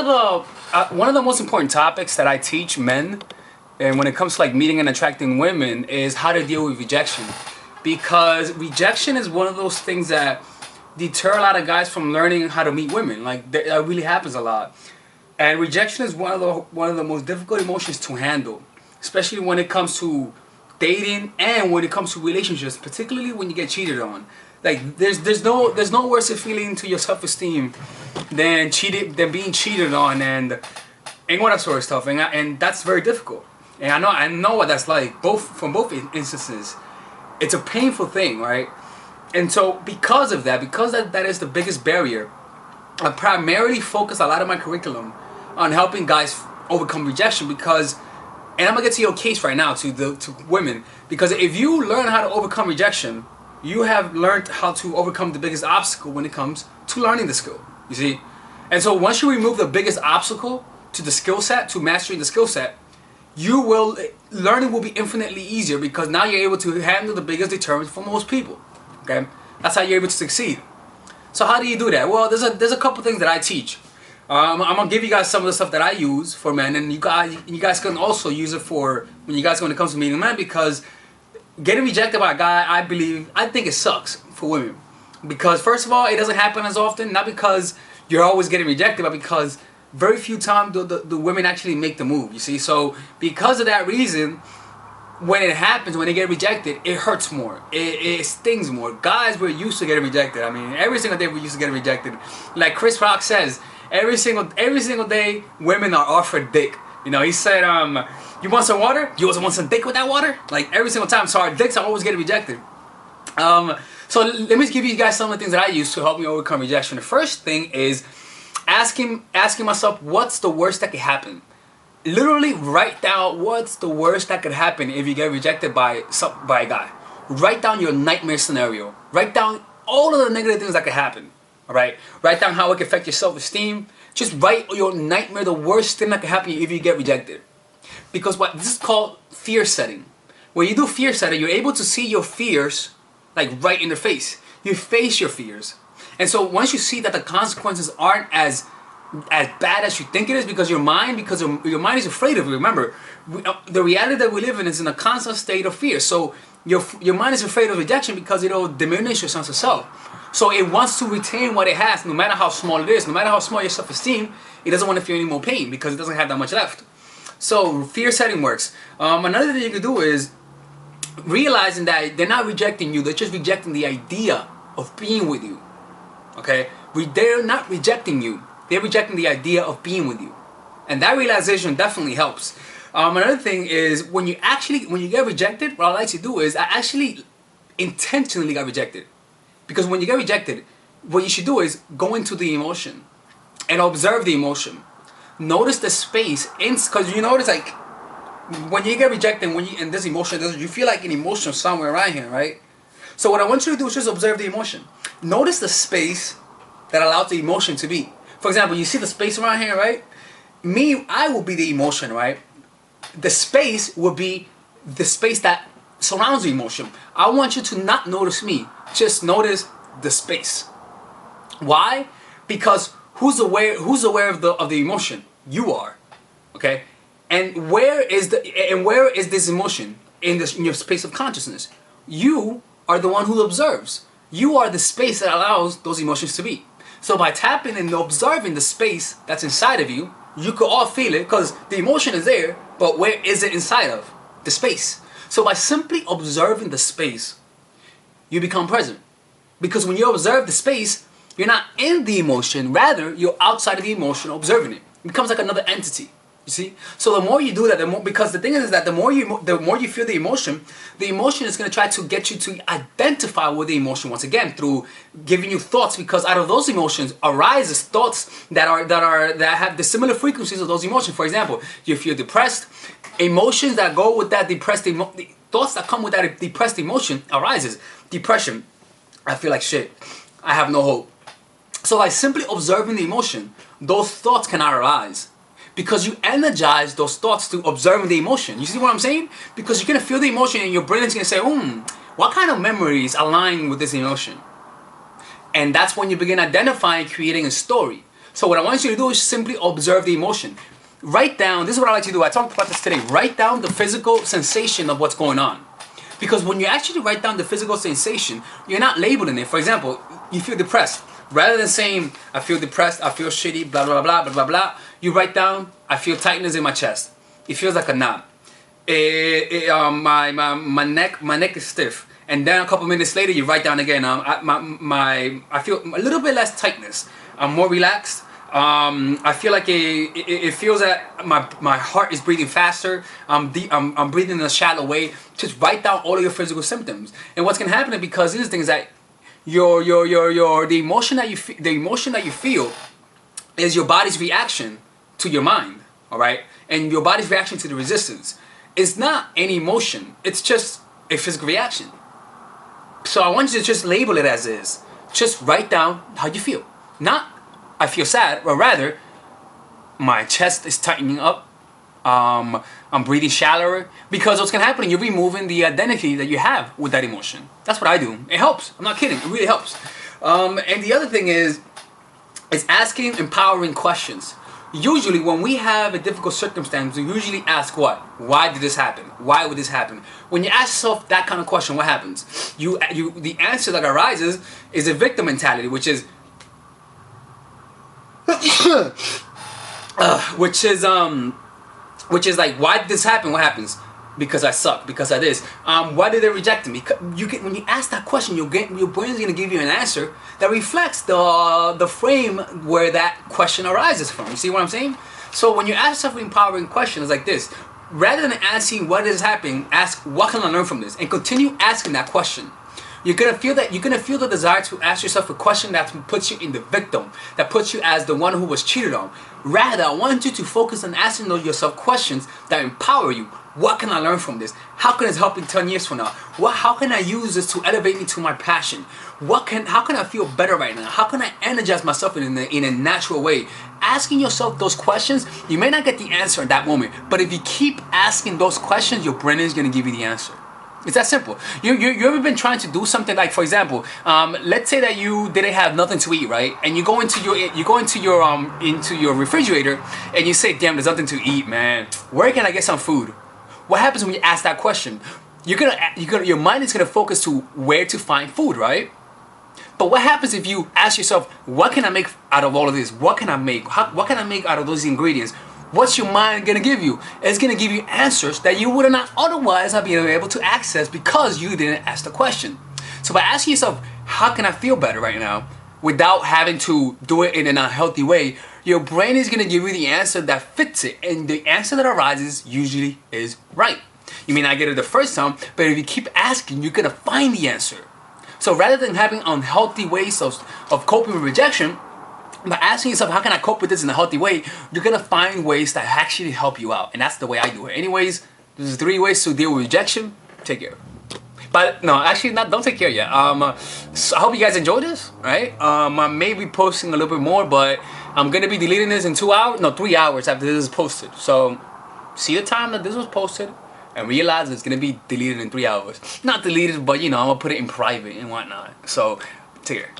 one of the most important topics that I teach men, and when it comes to like meeting and attracting women, is how to deal with rejection. Because rejection is one of those things that deter a lot of guys from learning how to meet women. Like that really happens a lot. And rejection is one of the most difficult emotions to handle, especially when it comes to dating and when it comes to relationships, particularly when you get cheated on. Like there's no worse feeling to your self-esteem than being cheated on and all that sort of stuff, and that's very difficult. And I know what that's like, from both instances. It's a painful thing, right? And so because that is the biggest barrier, I primarily focus a lot of my curriculum on helping guys overcome rejection, because, and I'm gonna get to your case right now to women, because if you learn how to overcome rejection, you have learned how to overcome the biggest obstacle when it comes to learning the skill, you see? And so once you remove the biggest obstacle to the skill set, to mastering the skill set, learning will be infinitely easier, because now you're able to handle the biggest deterrent for most people, okay? That's how you're able to succeed. So how do you do that? Well, there's a couple things that I teach. I'm gonna give you guys some of the stuff that I use for men, and you guys can also use it for when it comes to meeting men, because getting rejected by a guy, I think it sucks for women. Because first of all, it doesn't happen as often, not because you're always getting rejected, but because very few times the women actually make the move, you see? So because of that reason, when it happens, when they get rejected, it hurts more. It stings more. Guys, we're used to getting rejected. I mean, every single day we're used to getting rejected. Like Chris Rock says, every single day women are offered dick. You know, he said, you want some water? You also want some dick with that water? Like every single time. So our dicks are always getting rejected. So let me give you guys some of the things that I use to help me overcome rejection. The first thing is asking myself, what's the worst that could happen? Literally write down what's the worst that could happen if you get rejected by a guy. Write down your nightmare scenario. Write down all of the negative things that could happen. Alright? Write down how it could affect your self-esteem. Just write your nightmare, the worst thing that could happen if you get rejected. Because this is called fear setting. When you do fear setting, you're able to see your fears like right in the face. You face your fears. And so once you see that the consequences aren't as bad as you think it is, because your mind is afraid of it. Remember, the reality that we live in is in a constant state of fear. So your mind is afraid of rejection because it'll diminish your sense of self. So it wants to retain what it has, no matter how small it is, no matter how small your self-esteem. It doesn't want to feel any more pain because it doesn't have that much left. So fear setting works. Another thing you can do is realizing that they're not rejecting you, they're just rejecting the idea of being with you. Okay? They're not rejecting you. They're rejecting the idea of being with you. And that realization definitely helps. Another thing is when you get rejected, what I like to do is I actually intentionally got rejected. Because when you get rejected, what you should do is go into the emotion and observe the emotion. Notice the space, because you notice like when you get rejected, and this emotion, you feel like an emotion somewhere around here, right? So what I want you to do is just observe the emotion. Notice the space that allows the emotion to be. For example, you see the space around here, right? I will be the emotion, right? The space will be the space that surrounds the emotion. I want you to not notice me. Just notice the space. Why? Because who's aware of the emotion? You are. Okay? And where is this emotion in your space of consciousness? You are the one who observes. You are the space that allows those emotions to be. So by tapping and observing the space that's inside of you, you could all feel it, because the emotion is there, but where is it inside of? The space. So by simply observing the space, you become present. Because when you observe the space, you're not in the emotion, rather you're outside of the emotion observing it. It becomes like another entity. You see? So the more you do that, because the thing is that the more you feel the emotion is going to try to get you to identify with the emotion once again through giving you thoughts, because out of those emotions arises thoughts that have the similar frequencies of those emotions. For example, you feel depressed, emotions that go with that thoughts that come with that depressed emotion arises. Depression. I feel like shit. I have no hope. So by simply observing the emotion, those thoughts cannot arise. Because you energize those thoughts to observing the emotion. You see what I'm saying? Because you're going to feel the emotion and your brain is going to say, what kind of memories align with this emotion? And that's when you begin identifying, creating a story. So what I want you to do is simply observe the emotion. Write down, this is what I like to do, I talked about this today, write down the physical sensation of what's going on. Because when you actually write down the physical sensation, you're not labeling it. For example, you feel depressed. Rather than saying, I feel depressed, I feel shitty, blah, blah, blah, blah, blah, blah, you write down, I feel tightness in my chest. It feels like a knot. My neck is stiff. And then a couple minutes later, you write down again, I feel a little bit less tightness. I'm more relaxed. I feel like it feels that my heart is breathing faster. I'm breathing in a shallow way. Just write down all of your physical symptoms. And what's gonna happen is, because these things that the emotion that you feel is your body's reaction to your mind. All right, and your body's reaction to the resistance. It's not any emotion. It's just a physical reaction. So I want you to just label it as is. Just write down how you feel. Not I feel sad, but rather my chest is tightening up. I'm breathing shallower. Because what's gonna happen, you're removing the identity that you have with that emotion. That's what I do. It helps. I'm not kidding. It really helps. And the other thing is asking empowering questions. Usually when we have a difficult circumstance, we usually ask what? Why did this happen? Why would this happen? When you ask yourself that kind of question, what happens? The answer that arises is a victim mentality, which is which is like, why did this happen? What happens? Because I suck. Because of this. Why did they reject me? When you ask that question, your brain's gonna give you an answer that reflects the frame where that question arises from. You see what I'm saying? So when you ask yourself empowering questions like this, rather than asking what is happening, ask what can I learn from this, and continue asking that question. You're gonna feel the desire to ask yourself a question that puts you in the victim, that puts you as the one who was cheated on. Rather, I want you to focus on asking yourself questions that empower you. What can I learn from this? How can this help me 10 years from now? How can I use this to elevate me to my passion? How can I feel better right now? How can I energize myself in a natural way? Asking yourself those questions, you may not get the answer in that moment, but if you keep asking those questions, your brain is gonna give you the answer. It's that simple. You ever been trying to do something, like, for example, let's say that you didn't have nothing to eat, right? And you go into your refrigerator and you say, "Damn, there's nothing to eat, man. Where can I get some food?" What happens when you ask that question? Your mind is gonna focus to where to find food, right? But what happens if you ask yourself, "What can I make out of all of this? What can I make? What can I make out of those ingredients?" What's your mind gonna give you? It's gonna give you answers that you would not otherwise have been able to access because you didn't ask the question. So by asking yourself, how can I feel better right now, without having to do it in an unhealthy way, your brain is gonna give you the answer that fits it. And the answer that arises usually is right. You may not get it the first time, but if you keep asking, you're gonna find the answer. So rather than having unhealthy ways of coping with rejection, by asking yourself, how can I cope with this in a healthy way, you're gonna find ways that actually help you out. And that's the way I do it. Anyways, there's 3 ways to deal with rejection. Take care. But no, actually, don't take care yet. So I hope you guys enjoyed this, right? I may be posting a little bit more, but I'm gonna be deleting this in 3 hours after this is posted. So see the time that this was posted and realize it's gonna be deleted in 3 hours. Not deleted, but I'm gonna put it in private and whatnot. So take care.